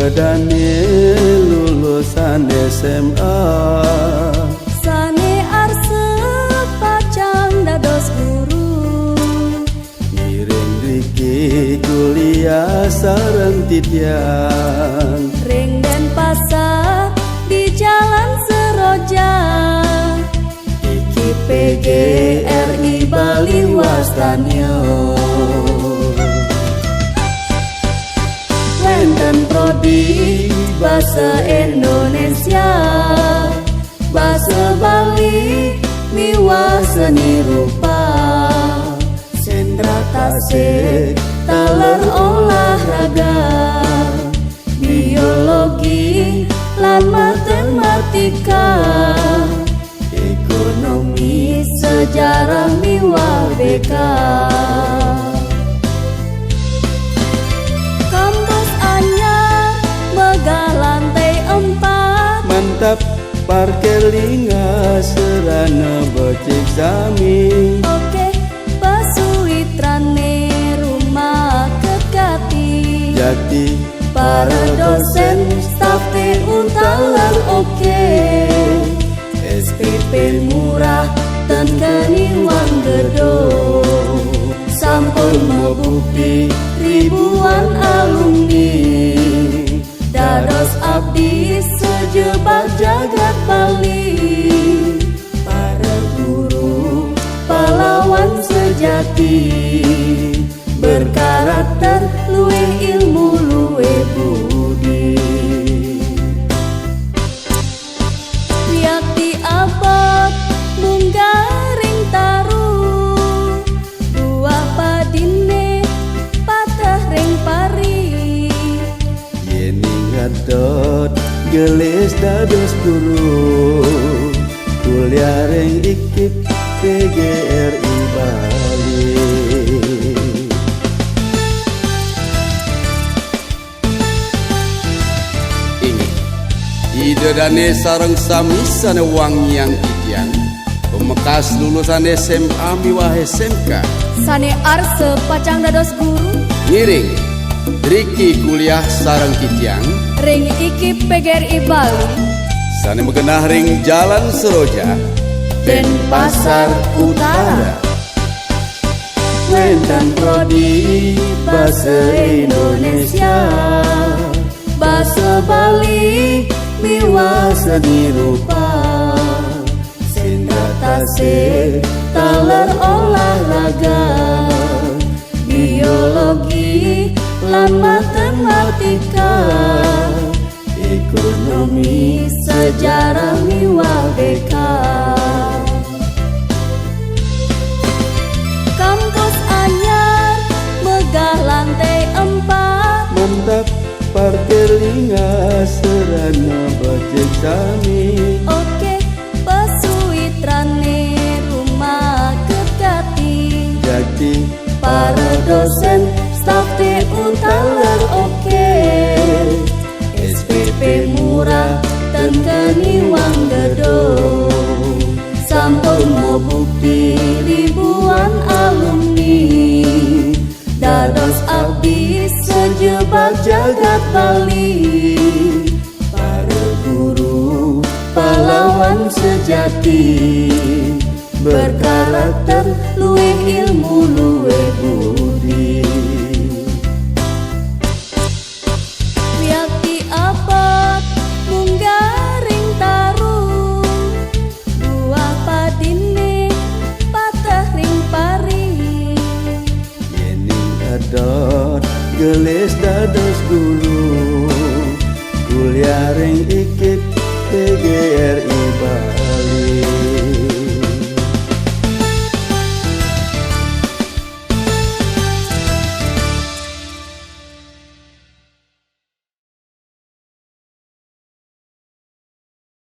Idedane lulusan SMA, sane arse pacang dados guru, miring riki kuliah sareng titian, ring dan pasar di jalan Seroja, iki PGRI Bali Wastanyo. Wenten prodi bahasa Indonesia, bahasa Bali, miwa seni rupa, sendra tasik, taler olahraga, biologi, lan matematika, ekonomi, sejarah, miwa BK. Lantai 4 Mantap parkir linga serana becik sami. Oke, pasuitrane rumah kekati, Jati para dosen staf te untalan oke, SPP murah dan kaniwang gedung, sampun membukti ribuan alumni, dados abdi sejebak jagat Bali, para guru pahlawan sejati, berkarakter luwih ilmu luwih budi. Wiakti abot munggaring taru, buah padine patah ring pari, ngadot gelis dados guru, kuliah ring ikip PGRI Bali. Ingat, idedane sareng samisane wangian titian, pemekas lulusan SMA miwah SMK, sane arse pacang dados guru, ngiring Riki kuliah sareng titian, ring iki PGRI Bali, sane megenah ring jalan Seroja, Denpasar Utara. Wenten prodi bahasa Indonesia, bahasa Bali, miwa seni rupa, sendra tasik, taler olahraga, biologi, lan matematika, ekonomi, sejarah, miwa BK. Kampus anyar megah lantai 4, mantap parkir linga serana becik sami. oke, pesuitrane rumah kekati, Jati para dosen staf te untaler oke, SPP murah dan kaniwang gedung, sampun membukti ribuan alumni, dados abdi sejebak jagat Bali, para guru pahlawan sejati, berkarakter luwih ilmu luwih budi. Wiakti abot munggaring taru, buah padine patah ring pari, Yening adot gelis